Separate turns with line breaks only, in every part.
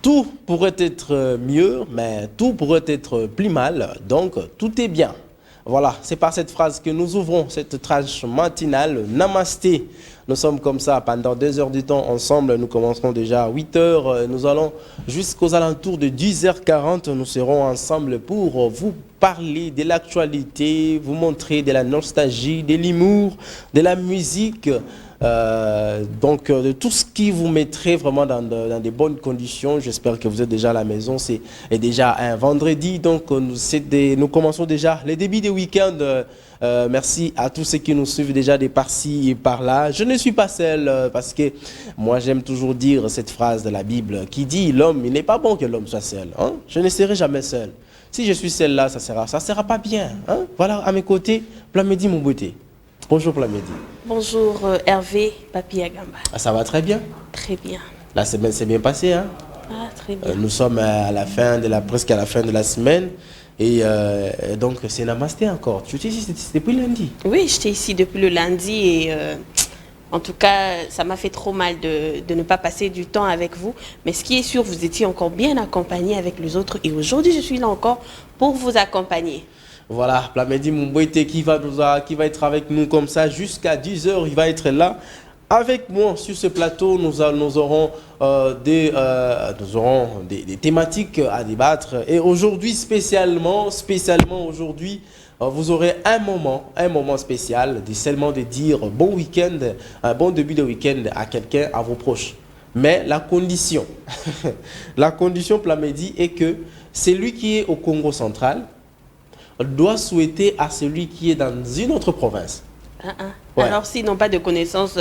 tout pourrait être mieux, mais tout pourrait être plus mal, donc tout est bien. Voilà, c'est par cette phrase que nous ouvrons cette tranche matinale. Namasté. Nous sommes comme ça pendant 2 heures du temps ensemble. Nous commencerons déjà à 8 heures. Nous allons jusqu'aux alentours de 10h40. Nous serons ensemble pour vous parler de l'actualité, vous montrer de la nostalgie, de l'humour, de la musique. Donc de tout ce qui vous mettrait vraiment dans des bonnes conditions. J'espère que vous êtes déjà à la maison. C'est déjà un vendredi, donc nous commençons déjà les débuts des week-ends. Merci à tous ceux qui nous suivent déjà de par-ci et par-là. Je ne suis pas seul parce que moi j'aime toujours dire cette phrase de la Bible qui dit l'homme, il n'est pas bon que l'homme soit seul, hein? Je ne serai jamais seul. Si je suis seul là, ça sera pas bien, hein? Voilà, à mes côtés, Plamedi Moubouté. Bonjour Plamedi.
Bonjour Hervé, Papi Agamba.
Ah, ça va très bien?
Très bien.
La semaine s'est bien passée, hein?
Ah, très bien.
Nous sommes à la fin presque à la fin de la semaine. Et donc c'est Namasté encore. Tu étais ici depuis lundi?
Oui, j'étais ici depuis le lundi et en tout cas, ça m'a fait trop mal de ne pas passer du temps avec vous. Mais ce qui est sûr, vous étiez encore bien accompagné avec les autres. Et aujourd'hui, je suis là encore pour vous accompagner.
Voilà, Plamedi Moubouete qui va être avec nous comme ça jusqu'à 10h. Il va être là avec moi sur ce plateau. Nous aurons des thématiques à débattre. Et aujourd'hui, spécialement aujourd'hui, vous aurez un moment spécial seulement de dire bon week-end, un bon début de week-end à quelqu'un, à vos proches. Mais la condition, Plamedi, est que celui qui est au Congo central doit souhaiter à celui qui est dans une autre province.
Ouais. Alors, s'ils n'ont pas de connaissances...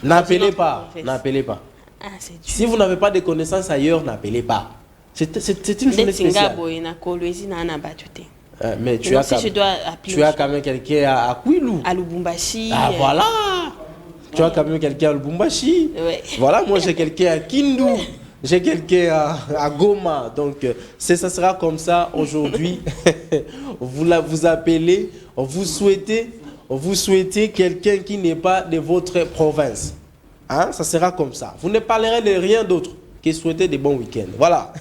n'appelez pas.
Ah, c'est dur.
Si vous n'avez pas de connaissances ailleurs, n'appelez pas. C'est une journée spéciale. Mais tu as quand même quelqu'un à Kouilou.
À Lubumbashi.
Ah, voilà. Tu as quand même quelqu'un à Lubumbashi.
Ouais.
Voilà, moi j'ai quelqu'un à Kindu. J'ai quelqu'un à Goma, donc ça sera comme ça aujourd'hui. Vous appelez, vous souhaitez quelqu'un qui n'est pas de votre province. Hein? Ça sera comme ça. Vous ne parlerez de rien d'autre que souhaiter des bons week-ends. Voilà.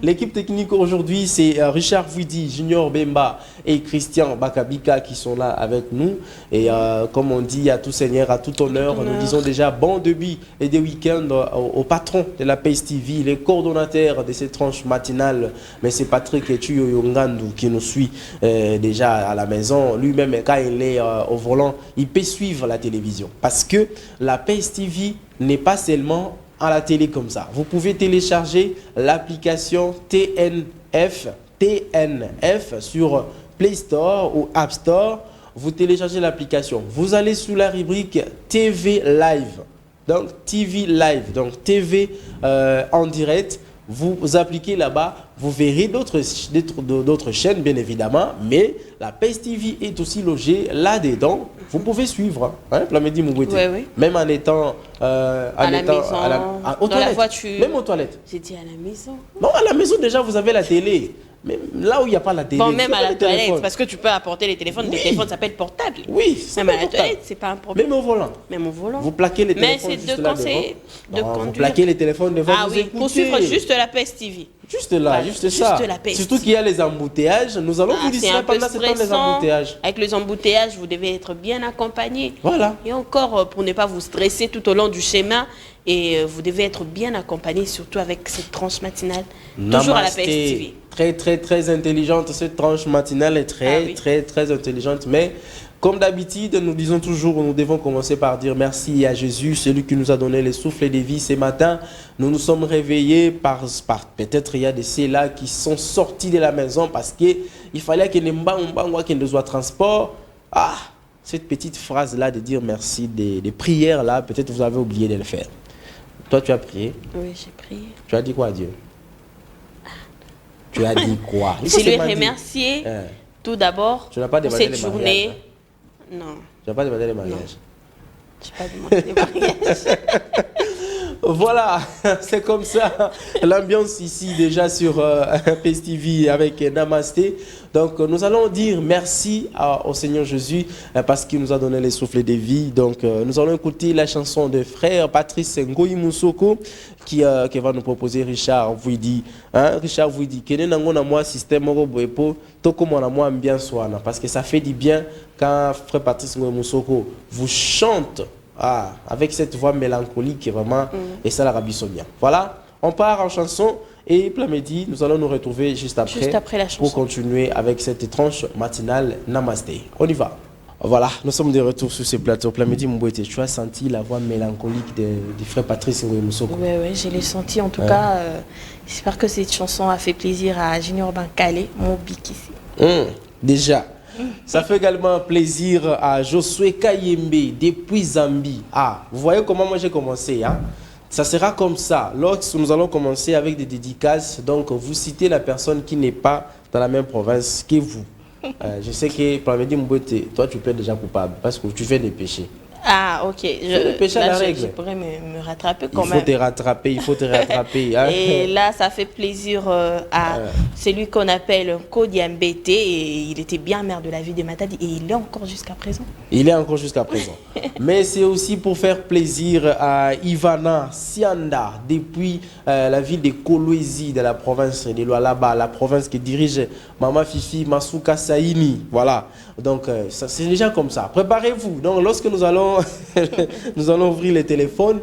L'équipe technique aujourd'hui, c'est Richard Fouidi, Junior Bemba et Christian Bakabika qui sont là avec nous. Et comme on dit, à tout seigneur, à tout honneur, nous disons déjà bon début et des week-ends au patron de la PACE TV, les coordonnateurs de cette tranche matinale. Mais c'est Patrick Etuyo Yongandu qui nous suit déjà à la maison. Lui-même, quand il est au volant, il peut suivre la télévision. Parce que la PACE TV n'est pas seulement à la télé comme ça. Vous pouvez télécharger l'application TNF sur Play Store ou App Store. Vous téléchargez l'application. Vous allez sous la rubrique TV Live. Donc TV Live, donc TV en direct. Vous appliquez là-bas, vous verrez d'autres chaînes bien évidemment, mais la PACE TV est aussi logée là-dedans. Vous pouvez suivre, hein, Plamedi Moubouete.
Oui.
Même en étant
à la maison,
aux
dans
toilettes,
la voiture.
même aux toilettes.
J'ai dit à la maison.
Non, à la maison déjà vous avez la télé. Mais là où il n'y a pas la télé.
Bon, même à la toilette,
téléphone.
parce que tu peux apporter les téléphones.
Oui.
Les téléphones, ça peut être portable.
Oui,
même à la toilette, c'est pas un problème.
Même au volant.
Même au volant.
Vous plaquez les téléphones.
Mais c'est de conseiller de conduire.
Vous plaquez les téléphones devant.
Ah oui, pour suivre juste la PACE TV.
Juste là,
Voilà,
juste ça.
la PACE
Surtout qu'il y a les embouteillages. Nous allons vous dire pendant ce temps les embouteillages.
Avec les embouteillages, vous devez être bien accompagné.
Voilà.
Et encore, pour ne pas vous stresser tout au long du schéma, et vous devez être bien accompagné, surtout avec cette tranche matinale. Toujours à la PACE TV.
Très intelligente, cette tranche matinale est très intelligente. Mais comme d'habitude, nous disons toujours, nous devons commencer par dire merci à Jésus, celui qui nous a donné le souffle de vie ce matin. Nous nous sommes réveillés par peut-être il y a des ceux-là qui sont sortis de la maison parce qu'il fallait qu'il y ait un transport. Ah, cette petite phrase-là de dire merci, des prières-là, peut-être vous avez oublié de le faire. Toi, tu as prié?
Oui, j'ai prié.
Tu as dit quoi à Dieu? Tu as dit quoi?
Je lui ai remercié tout d'abord pour cette journée. Non.
Tu n'as pas demandé les mariages?
Je n'ai pas demandé les mariages.
Voilà, c'est comme ça l'ambiance ici déjà sur PSTV avec Namasté. Donc nous allons dire merci au Seigneur Jésus parce qu'il nous a donné les souffles de vie. Donc nous allons écouter la chanson de frère Patrice Ngoyi Moussoko qui va nous proposer Richard Vouidi. Richard Vouidi, qui est dans moi système Moroboepo, tout comme on a moi ambiance soana parce que ça fait du bien quand frère Patrice Ngoyi Moussoko vous chante. Avec cette voix mélancolique vraiment, et ça la rabisse bien. Voilà, on part en chanson et Plamedi, nous allons nous retrouver juste après
la chanson.
pour continuer avec cette tranche matinale Namasté. On y va. Voilà, nous sommes de retour sur ce plateau. Plamedi Mbouete, tu as senti la voix mélancolique du frère Patrice Ngoyi Moussoko?
Oui, je l'ai senti. En tout cas, j'espère que cette chanson a fait plaisir à Junior Bankale, mon bic ici.
Déjà. Ça fait également plaisir à Josué Kayembe depuis Zambie. Vous voyez comment moi j'ai commencé, hein? Ça sera comme ça. Lorsque nous allons commencer avec des dédicaces, donc vous citez la personne qui n'est pas dans la même province que vous. Je sais que Plamedi Mbouete, toi tu peux être déjà coupable parce que tu fais des péchés.
Ok.
Je
pourrais me rattraper quand même.
Il faut te rattraper. Hein?
Et là, ça fait plaisir à celui qu'on appelle Kodiambete. Et il était bien maire de la ville de Matadi. Et il est encore jusqu'à présent. Mais c'est aussi pour faire plaisir à Ivana Sianda, depuis la ville de Kolwezi, de la province de Lualaba, la province que dirige Mama Fifi Masuka Saini. Voilà. Donc, c'est déjà comme ça. Préparez-vous. Donc, lorsque nous allons ouvrir les téléphones,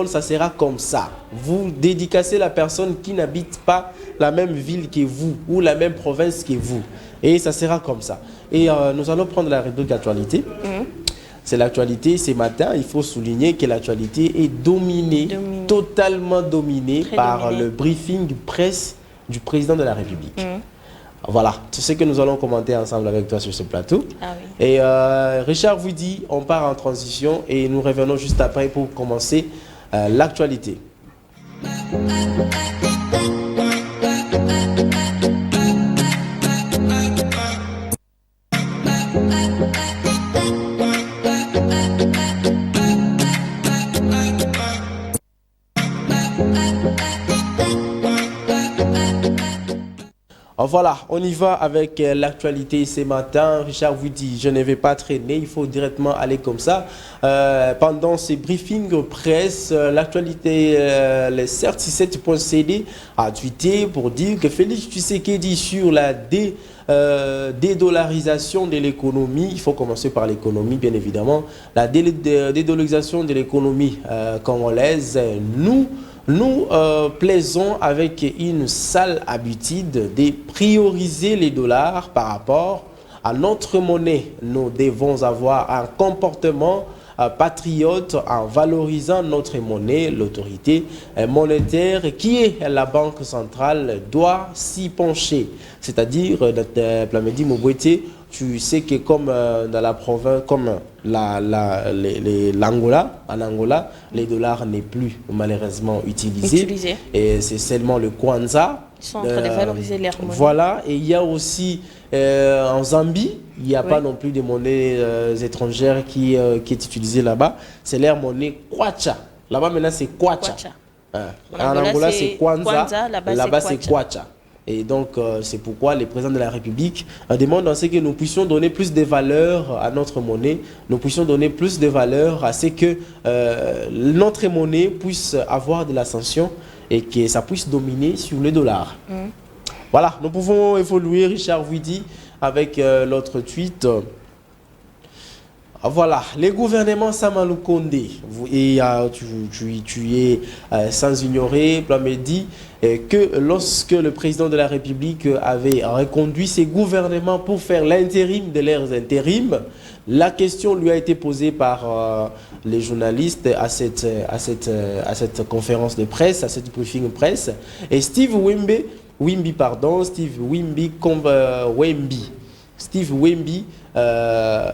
ça sera comme ça. Vous dédicacez la personne qui n'habite pas la même ville que vous ou la même province que vous. Et ça sera comme ça. Et nous allons prendre la rubrique d'actualité. C'est l'actualité. Ce matin, il faut souligner que l'actualité est totalement dominée par le briefing presse du président de la République. Voilà, c'est ce que nous allons commenter ensemble avec toi sur ce plateau. Et Richard vous dit, on part en transition et nous revenons juste après pour commencer l'actualité. Voilà, on y va avec l'actualité ce matin. Richard vous dit, je ne vais pas traîner, il faut directement aller comme ça. Pendant ces briefings presse, l'actualité, les CERT67.cd a tweeté pour dire que Félix Tshisekedi sur la dédollarisation de l'économie, il faut commencer par l'économie bien évidemment, la dédollarisation de l'économie congolaise, nous plaisons avec une sale habitude de prioriser les dollars par rapport à notre monnaie. Nous devons avoir un comportement patriote en valorisant notre monnaie. L'autorité monétaire qui est la Banque centrale doit s'y pencher. C'est-à-dire, Plamedi Mbouete, tu sais que comme dans la province, comme l'Angola, en Angola, les dollars n'est plus malheureusement utilisés. Et c'est seulement le Kwanza. Ils sont en train de valoriser leur monnaie.
Voilà, et il y a aussi en Zambie, il n'y a pas non plus de monnaies étrangères qui est utilisée là-bas. C'est leur monnaie Kwacha. Là-bas maintenant c'est Kwacha. En Angola c'est Kwanza, là-bas c'est Kwacha. Et donc, c'est pourquoi le président de la République demande à ce que nous puissions donner plus de valeur à notre monnaie, nous puissions donner plus de valeur à ce que notre monnaie puisse avoir de l'ascension et que ça puisse dominer sur le dollar. Voilà, nous pouvons évoluer, Richard Vouidi, avec l'autre tweet. Voilà, les gouvernements Samalou Kondé, et tu es sans ignorer, Plamedi, que lorsque le président de la République avait reconduit ses gouvernements pour faire l'intérim de leurs intérims, la question lui a été posée par les journalistes à cette conférence de presse, à cette briefing presse, et Steve Wemby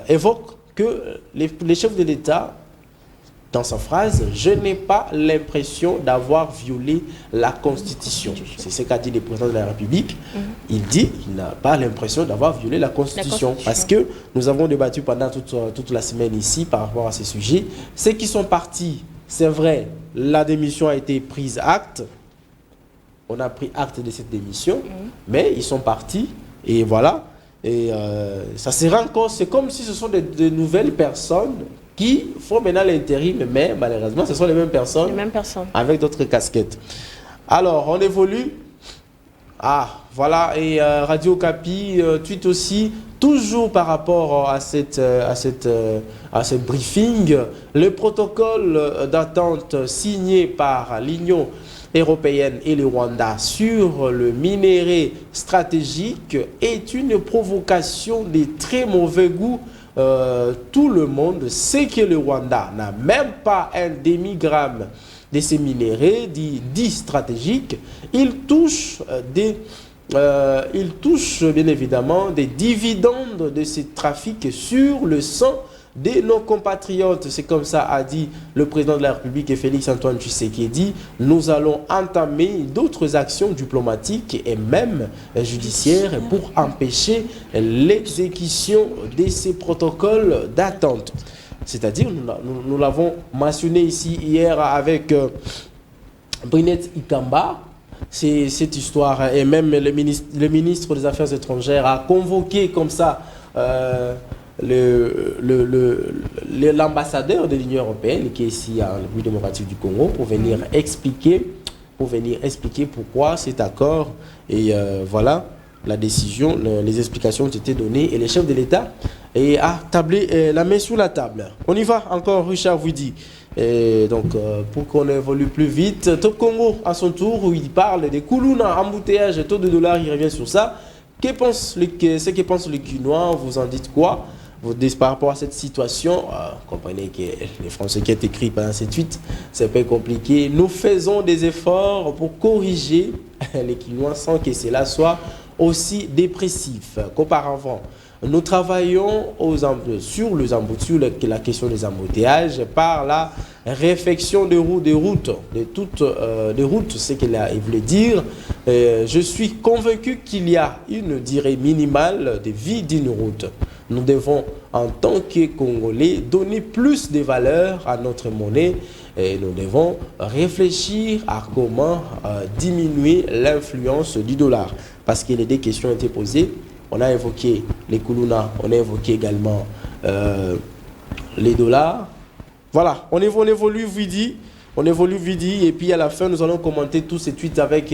évoque que les chefs de l'État, dans sa phrase, je n'ai pas l'impression d'avoir violé la Constitution. C'est ce qu'a dit le président de la République. Il dit qu'il n'a pas l'impression d'avoir violé la Constitution. Parce que nous avons débattu pendant toute la semaine ici par rapport à ces sujets. Ceux qui sont partis c'est vrai, la démission a été prise acte. On a pris acte de cette démission, mais ils sont partis et voilà. Et ça se rend compte, c'est comme si ce sont de nouvelles personnes qui font maintenant l'intérim, mais malheureusement, ce sont les mêmes personnes, avec d'autres casquettes. Alors, on évolue. Ah, voilà, et Radio Okapi tweet aussi, toujours par rapport à ce briefing, le protocole d'attente signé par l'Union européenne et le Rwanda sur le minerai stratégique est une provocation de très mauvais goût. Tout le monde sait que le Rwanda n'a même pas un demi-gramme de ces minéraux dits stratégiques. Il touche bien évidemment des dividendes de ces trafics sur le sang de nos compatriotes. C'est comme ça a dit le président de la République, Félix Antoine Tshisekedi. Nous allons entamer d'autres actions diplomatiques et même judiciaires pour empêcher l'exécution de ces protocoles d'attente. C'est-à-dire, nous l'avons mentionné ici hier avec Brinette Ikamba. C'est cette histoire, et même le ministre des Affaires étrangères a convoqué comme ça l'ambassadeur de l'Union européenne qui est ici en République démocratique du Congo pour venir expliquer pourquoi cet accord. Et voilà, la décision, les explications ont été données et les chefs de l'État a tablé la main sur la table. On y va encore, Richard vous dit. Et donc, pour qu'on évolue plus vite, Top Congo, à son tour, où il parle des Kuluna, embouteillage, taux de dollar, il revient sur ça. Ce que pensent les Quinois, vous en dites quoi? Vous dites par rapport à cette situation, comprenez que les Français qui ont écrit pendant cette tweet, c'est pas compliqué. Nous faisons des efforts pour corriger les Quinois sans que cela soit aussi dépressif qu'auparavant. Nous travaillons sur la question des embouteillages par la réfection des routes, c'est ce qu'il voulait dire. Je suis convaincu qu'il y a une durée minimale de vie d'une route. Nous devons, en tant que Congolais, donner plus de valeur à notre monnaie et nous devons réfléchir à comment diminuer l'influence du dollar. Parce que les deux questions ont été posées. On a évoqué les Kuluna, on a évoqué également les dollars. Voilà, on évolue Vidi, et puis à la fin, nous allons commenter tous ces tweets avec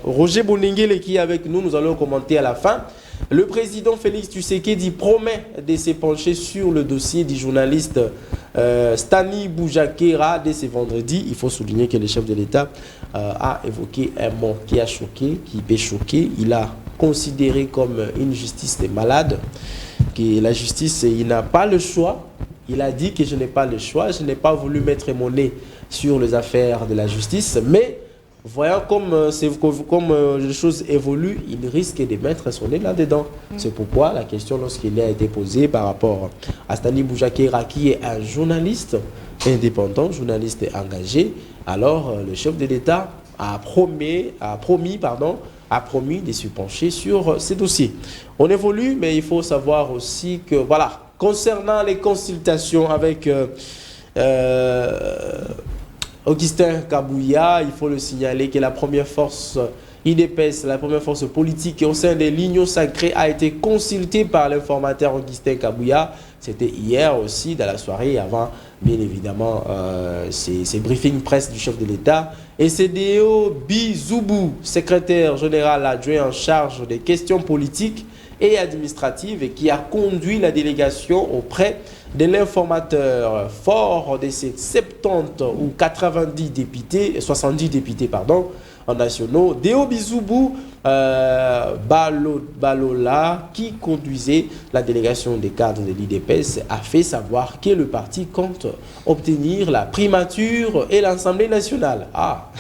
Roger Bonengele qui est avec nous. Nous allons commenter à la fin. Le président Félix Tshisekedi promet de se pencher sur le dossier du journaliste Stani Boujakera dès ce vendredi. Il faut souligner que le chef de l'État a évoqué un mot qui a choqué, qui peut choquer. Il a considéré comme une justice des malades, que la justice, il n'a pas le choix. Il a dit que je n'ai pas le choix, je n'ai pas voulu mettre mon nez sur les affaires de la justice, mais voyant comme les choses évoluent, il risque de mettre son nez là-dedans. C'est pourquoi la question, lorsqu'il a été posée par rapport à Stani Boujakera, qui est un journaliste indépendant, journaliste engagé, alors le chef de l'État a promis de se pencher sur ces dossiers. On évolue, mais il faut savoir aussi que, voilà, concernant les consultations avec Augustin Kabouya, il faut le signaler que la première force IDPS, la première force politique au sein des lignes sacrées, a été consultée par l'informateur Augustin Kabouya. C'était hier aussi, dans la soirée, avant, bien évidemment, ces briefings presse du chef de l'État. Et c'est Deo Bizoubou, secrétaire général adjoint en charge des questions politiques et administratives, et qui a conduit la délégation auprès de l'informateur. Fort de ces 70 ou 70 députés, 70 députés, pardon, en nationaux, Deo Bizoubou Balola, qui conduisait la délégation des cadres de l'IDPS, a fait savoir que le parti compte obtenir la primature et l'Assemblée nationale. Ah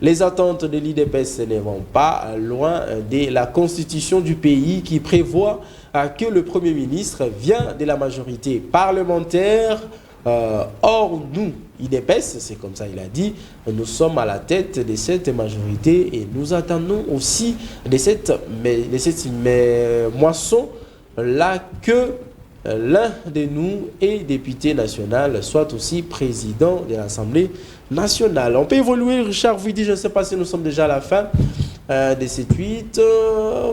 Les attentes de l'IDPS ne vont pas loin de la constitution du pays qui prévoit que le Premier ministre vient de la majorité parlementaire. Or, nous, IDPS, c'est comme ça il a dit, nous sommes à la tête de cette majorité et nous attendons aussi de cette moisson-là que l'un de nous est député national, soit aussi président de l'Assemblée nationale. On peut évoluer, Richard vous dit, je ne sais pas si nous sommes déjà à la fin de ces tweets.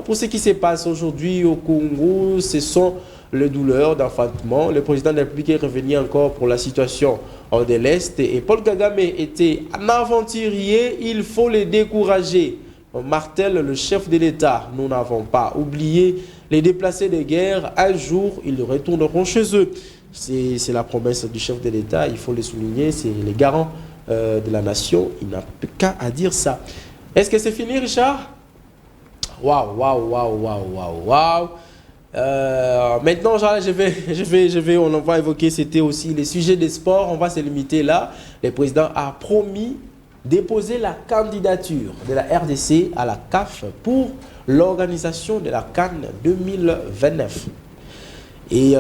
Pour ce qui se passe aujourd'hui au Congo, ce sont les douleurs d'enfantement. Le président de la République est revenu encore pour la situation de l'Est. Et Paul Kagame était un aventurier, il faut les décourager. Martel, le chef de l'État, nous n'avons pas oublié les déplacés de guerre. Un jour, ils retourneront chez eux. C'est la promesse du chef de l'État, il faut le souligner, c'est les garants de la nation. Il n'a qu'à dire ça. Est-ce que c'est fini, Richard? Waouh, waouh, waouh, waouh, waouh, waouh. Maintenant, on va évoquer, c'était aussi les sujets des sports. On va se limiter là. Le président a promis déposer la candidature de la RDC à la CAF pour l'organisation de la CAN 2029. Et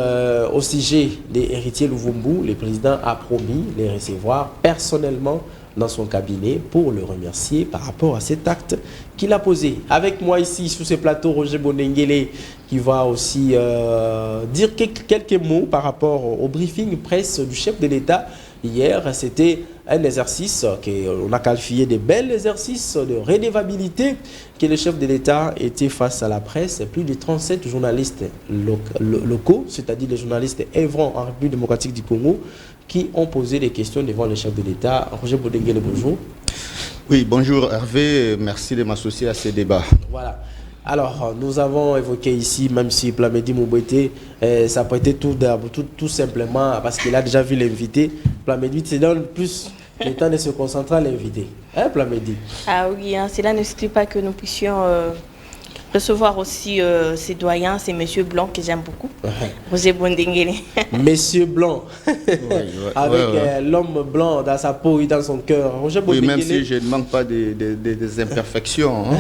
au sujet des héritiers Luvumbu, le président a promis les recevoir personnellement dans son cabinet pour le remercier par rapport à cet acte qu'il a posé. Avec moi ici sur ce plateau, Roger Bondengele qui va aussi dire quelques mots par rapport au briefing presse du chef de l'État. Hier, c'était un exercice qu'on a qualifié de bel exercice de redevabilité que le chef de l'État était face à la presse. Plus de 37 journalistes locaux, c'est-à-dire les journalistes œuvrant en République démocratique du Congo, qui ont posé des questions devant le chef de l'État. Roger Bondengele, bonjour.
Oui, bonjour Hervé, merci de m'associer à ce débat.
Voilà. Alors, nous avons évoqué ici, même si Plamedi Moubouete, ça peut être tout simplement parce qu'il a déjà vu l'invité. Plamedi se donne plus le temps de se concentrer à l'invité. Hein, Plamedi?
Ah oui, hein, cela n'exclut pas que nous puissions recevoir aussi ces doyens, ces messieurs blancs que j'aime beaucoup. Roger Bondengele.
Monsieur blanc, avec l'homme blanc dans sa peau et dans son cœur. Roger
Oui,
Bondengele.
même si je ne manque pas des imperfections, hein.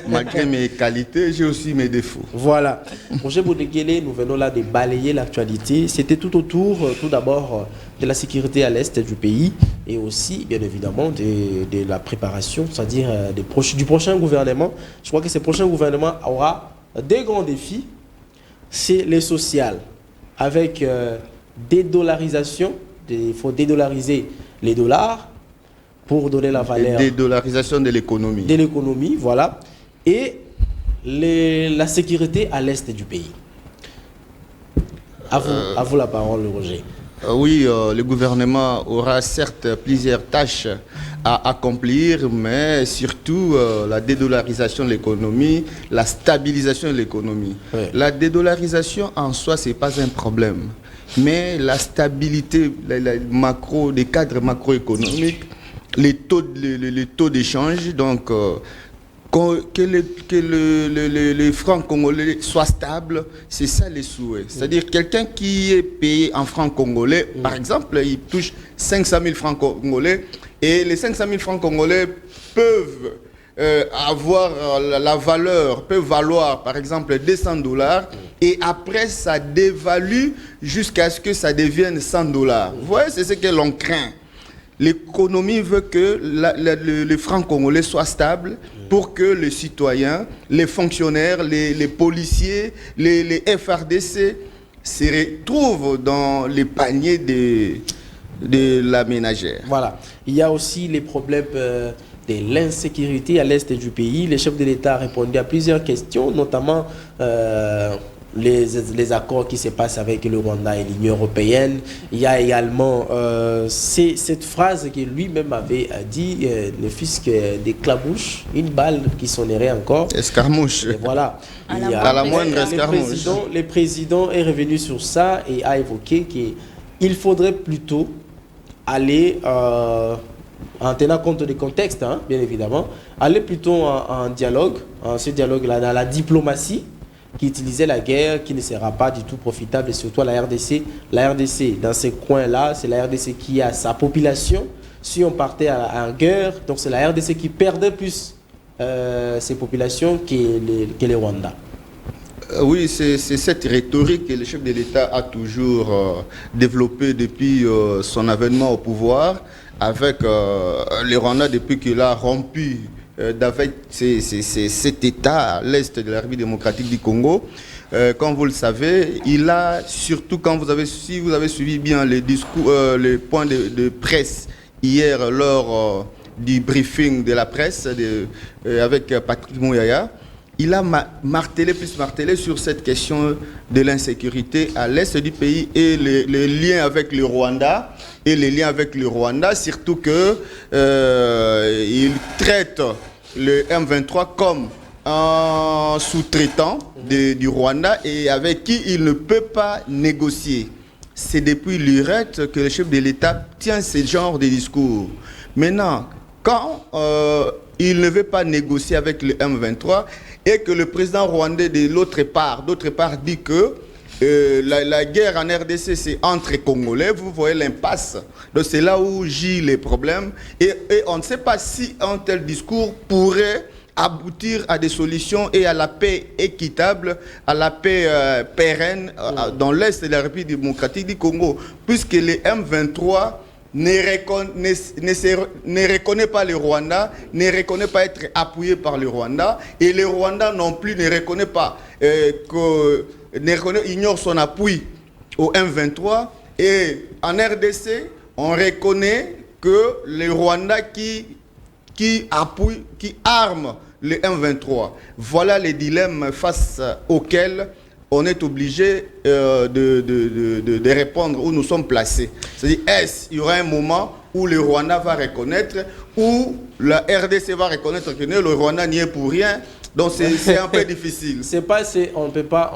Malgré mes qualités, j'ai aussi mes défauts.
Voilà. Roger Bondengele, nous venons là de balayer l'actualité. C'était tout autour, tout d'abord, de la sécurité à l'est du pays et aussi, bien évidemment, de la préparation, c'est-à-dire du prochain gouvernement. Je crois que ce prochain gouvernement aura des grands défis. C'est le social, avec dédollarisation. Il faut dédollariser les dollars pour donner la valeur.
Dédollarisation de l'économie.
De l'économie, voilà. Et la sécurité à l'est du pays. À vous la parole, Roger.
Oui, le gouvernement aura certes plusieurs tâches à accomplir, mais surtout la dédollarisation de l'économie, la stabilisation de l'économie. Ouais. La dédollarisation en soi, ce n'est pas un problème, mais la stabilité des cadres macroéconomiques, les taux d'échange, donc que le franc congolais soit stable, c'est ça les souhaits. C'est-à-dire quelqu'un qui est payé en francs congolais, par exemple, il touche 500 000 francs congolais, et les 500 000 francs congolais peuvent avoir la valeur, peuvent valoir par exemple 200 $, et après ça dévalue jusqu'à ce que ça devienne 100 $. Vous voyez, c'est ce que l'on craint. L'économie veut que le franc congolais soit stable pour que les citoyens, les fonctionnaires, les policiers, les FRDC se retrouvent dans les paniers de la ménagère.
Voilà. Il y a aussi les problèmes de l'insécurité à l'est du pays. Le chef de l'État a répondu à plusieurs questions, notamment les accords qui se passent avec le Rwanda et l'Union européenne. Il y a également cette phrase que lui-même avait dit, ne fût-ce que d'éclabouche, une balle qui sonnerait encore.
Escarmouche.
Et voilà.
À la moindre escarmouche.
Le président est revenu sur ça et a évoqué qu'il faudrait plutôt aller, en tenant compte du contexte, hein, bien évidemment, aller plutôt en dialogue, ce dialogue-là, dans la diplomatie, qui utilisait la guerre, qui ne sera pas du tout profitable, et surtout à la RDC. La RDC, dans ces coins-là, c'est la RDC qui a sa population. Si on partait en guerre, donc c'est la RDC qui perdait plus ses populations que les Rwanda.
Oui, c'est cette rhétorique que le chef de l'État a toujours développée depuis son avènement au pouvoir, avec les Rwandais depuis qu'il a rompu d'avec cet État à l'est de la République démocratique du Congo. Comme vous le savez, il a, surtout si vous avez suivi bien les discours, les points de presse hier lors du briefing de la presse avec Patrick Mouyaya, il a martelé sur cette question de l'insécurité à l'est du pays et les liens avec le Rwanda. Et les liens avec le Rwanda, surtout que il traite le M23 comme un sous-traitant du Rwanda et avec qui il ne peut pas négocier. C'est depuis l'URET que le chef de l'État tient ce genre de discours. Maintenant, quand il ne veut pas négocier avec le M23 et que le président rwandais de d'autre part dit que la guerre en RDC c'est entre Congolais, vous voyez l'impasse. Donc c'est là où gît les problèmes et on ne sait pas si un tel discours pourrait aboutir à des solutions et à la paix équitable, à la paix pérenne dans l'est de la République démocratique du Congo, puisque les M23 ne reconnaît pas le Rwanda, ne reconnaît pas être appuyé par le Rwanda, et le Rwanda non plus ne reconnaît pas, ignore son appui au M23, et en RDC, on reconnaît que le Rwanda qui arme le M23. Voilà les dilemmes face auxquels on est obligé de répondre, où nous sommes placés. C'est-à-dire, il y aura un moment où le Rwanda va reconnaître, où la RDC va reconnaître que le Rwanda n'y est pour rien. Donc c'est un peu difficile.
On peut pas.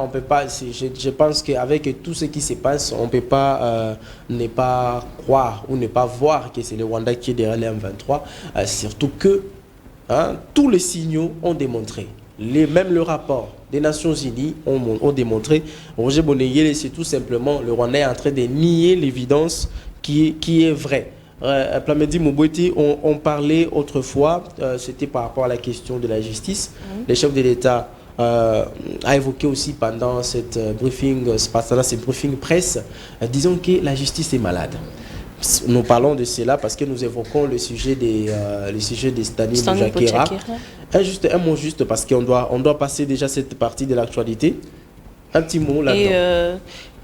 Je pense qu'avec tout ce qui se passe, on peut pas ne pas croire ou ne pas voir que c'est le Rwanda qui est derrière le M23. Surtout que tous les signaux ont démontré. Même le rapport des Nations Unies ont démontré. Roger Bonengele, c'est tout simplement le Rwanda est en train de nier l'évidence qui est vraie. Plamedi Mobweti, on parlait autrefois, c'était par rapport à la question de la justice. Le chef de l'État a évoqué aussi pendant cette briefing presse, disons que la justice est malade. Nous parlons de cela parce que nous évoquons le sujet de Stani Boujakera. Un mot juste parce qu'on doit passer déjà cette partie de l'actualité. Un petit mot là-dedans.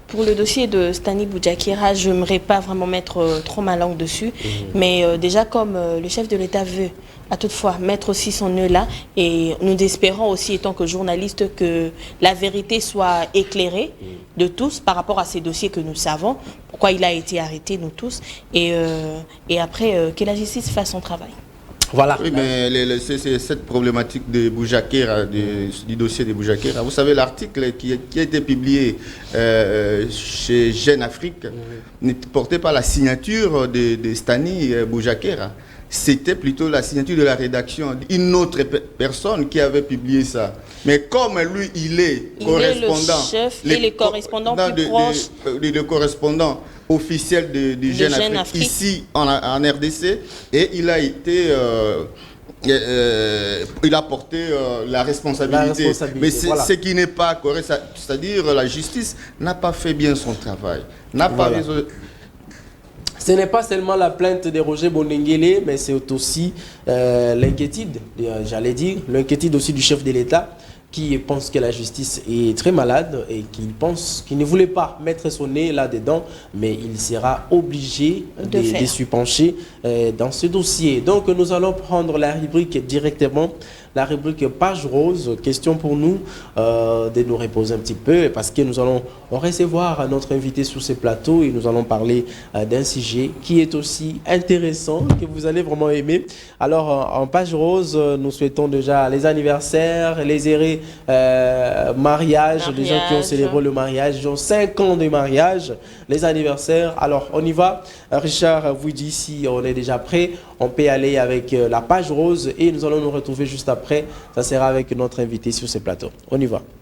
Pour le dossier de Stani Boujakera, je n'aimerais pas vraiment mettre trop ma langue dessus. Mais déjà, comme le chef de l'État veut à toutefois mettre aussi son nœud là, et nous espérons aussi, étant que journaliste, que la vérité soit éclairée de tous par rapport à ces dossiers que nous savons, pourquoi il a été arrêté, nous tous, et après que la justice fasse son travail.
Voilà. Oui, mais c'est cette problématique de Boujakera, du dossier de Boujakera. Vous savez, l'article qui a été publié chez Jeune Afrique n'est porté par la signature de Stani Boujakera. C'était plutôt la signature de la rédaction, une autre personne qui avait publié ça. Mais comme lui, il est correspondant,
le chef et les correspondants plus proches,
le correspondant officiel du Jeune Afrique ici en RDC, et il a été, il a porté la responsabilité. Mais voilà. Ce qui n'est pas correct, c'est-à-dire la justice n'a pas fait bien son travail, n'a pas besoin.
Ce n'est pas seulement la plainte de Roger Bonengele, mais c'est aussi l'inquiétude, j'allais dire, l'inquiétude aussi du chef de l'État qui pense que la justice est très malade et qu'il ne voulait pas mettre son nez là-dedans, mais il sera obligé de s'y pencher dans ce dossier. Donc nous allons prendre la rubrique directement, la rubrique page rose. Question pour nous de nous reposer un petit peu parce que nous allons recevoir notre invité sur ce plateau et nous allons parler d'un sujet qui est aussi intéressant, que vous allez vraiment aimer. Alors en page rose, nous souhaitons déjà les anniversaires, les heureux mariages, les gens qui ont célébré le mariage, ils ont 5 ans de mariage, les anniversaires. Alors on y va. Richard vous dit si on est déjà prêt, on peut aller avec la page rose et nous allons nous retrouver juste après. Ça sera avec notre invité sur ce plateau. On y va.